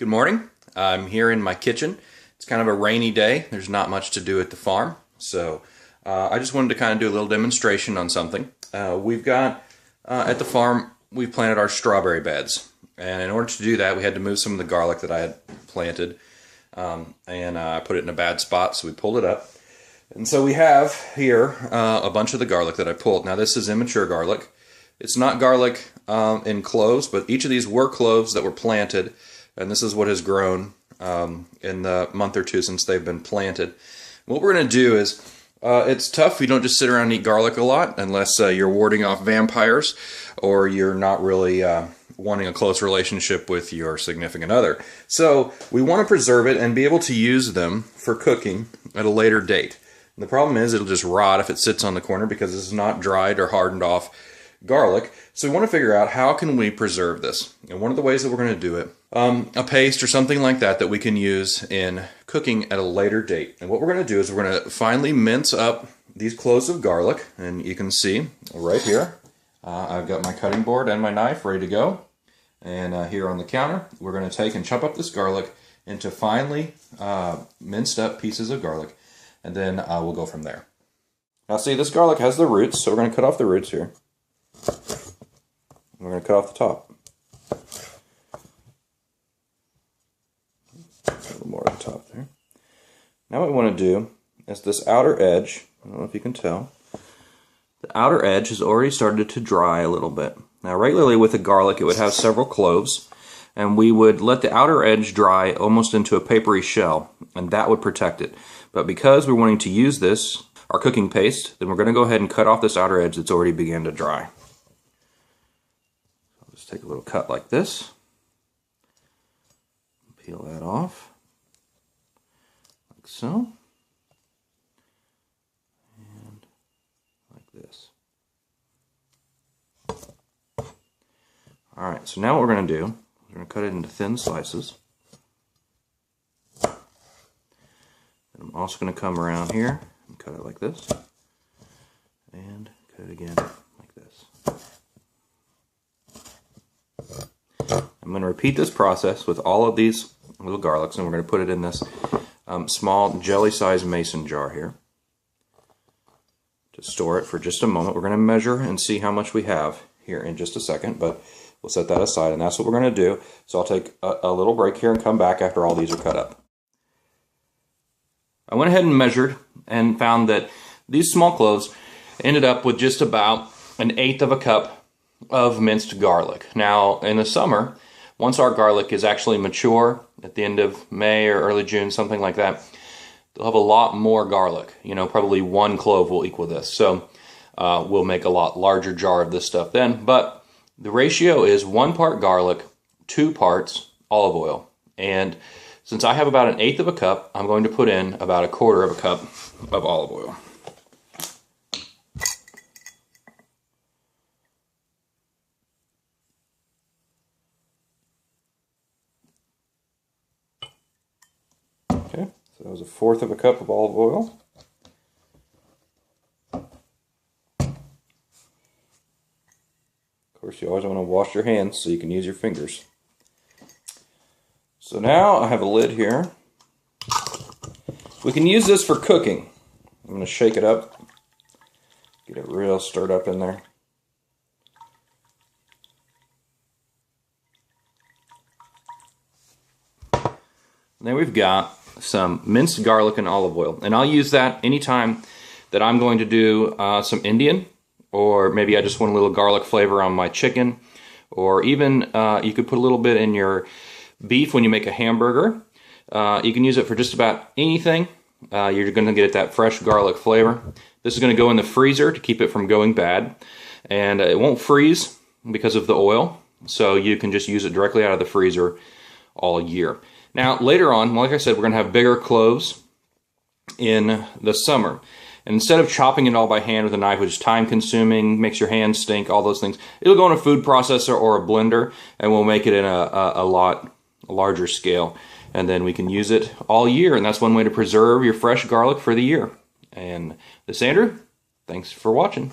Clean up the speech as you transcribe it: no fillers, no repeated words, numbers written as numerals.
Good morning. I'm here in my kitchen. It's kind of a rainy day. There's not much to do at the farm. So I just wanted to kind of do a little demonstration on something. We've got, at the farm, we've planted our strawberry beds. And in order to do that, we had to move some of the garlic that I had planted. I put it in a bad spot, so we pulled it up. And so we have here a bunch of the garlic that I pulled. Now this is immature garlic. It's not garlic in cloves, but each of these were cloves that were planted. And this is what has grown in the month or two since they've been planted. What we're going to do is, it's tough. You don't just sit around and eat garlic a lot unless you're warding off vampires or you're not really wanting a close relationship with your significant other. So we want to preserve it and be able to use them for cooking at a later date. And the problem is it'll just rot if it sits on the corner because it's not dried or hardened off garlic. So we want to figure out how can we preserve this. And one of the ways that we're going to do it, a paste or something like that we can use in cooking at a later date. And what we're going to do is we're going to finely mince up these cloves of garlic. And you can see right here, I've got my cutting board and my knife ready to go. And here on the counter, we're going to take and chop up this garlic into finely minced up pieces of garlic. And then we'll go from there. Now see, this garlic has the roots, so we're going to cut off the roots here. We're going to cut off the top. A little more at the top there. Now what we want to do is this outer edge, I don't know if you can tell, the outer edge has already started to dry a little bit. Now regularly with the garlic it would have several cloves, and we would let the outer edge dry almost into a papery shell, and that would protect it. But because we're wanting to use this, our cooking paste, then we're going to go ahead and cut off this outer edge that's already began to dry. Just take a little cut like this, peel that off, like so, and like this. Alright, so now what we're going to do, we're going to cut it into thin slices. And I'm also going to come around here and cut it like this, and cut it again like this. I'm going to repeat this process with all of these little garlics, and we're going to put it in this small jelly-sized mason jar here to store it for just a moment. We're going to measure and see how much we have here in just a second, but we'll set that aside, and that's what we're going to do. So I'll take a little break here and come back after all these are cut up. I went ahead and measured and found that these small cloves ended up with just about 1/8 of a cup of minced garlic. Now in the summer, once our garlic is actually mature at the end of May or early June, something like that, they'll have a lot more garlic. You know, probably 1 clove will equal this. So we'll make a lot larger jar of this stuff then. But the ratio is 1 part garlic, 2 parts olive oil. And since I have about 1/8 of a cup, I'm going to put in about 1/4 of a cup of olive oil. Okay, so that was 1/4 of a cup of olive oil. Of course, you always want to wash your hands so you can use your fingers. So now I have a lid here. We can use this for cooking. I'm going to shake it up, get it real stirred up in there. And then we've got some minced garlic and olive oil. And I'll use that anytime that I'm going to do some Indian, or maybe I just want a little garlic flavor on my chicken, or even you could put a little bit in your beef when you make a hamburger. You can use it for just about anything. You're going to get that fresh garlic flavor. This is going to go in the freezer to keep it from going bad. And it won't freeze because of the oil. So you can just use it directly out of the freezer all year. Now later on, like I said, we're going to have bigger cloves in the summer. And instead of chopping it all by hand with a knife, which is time consuming, makes your hands stink, all those things, it'll go in a food processor or a blender, and we'll make it in a lot larger scale. And then we can use it all year, and that's one way to preserve your fresh garlic for the year. And this is Andrew. Thanks for watching.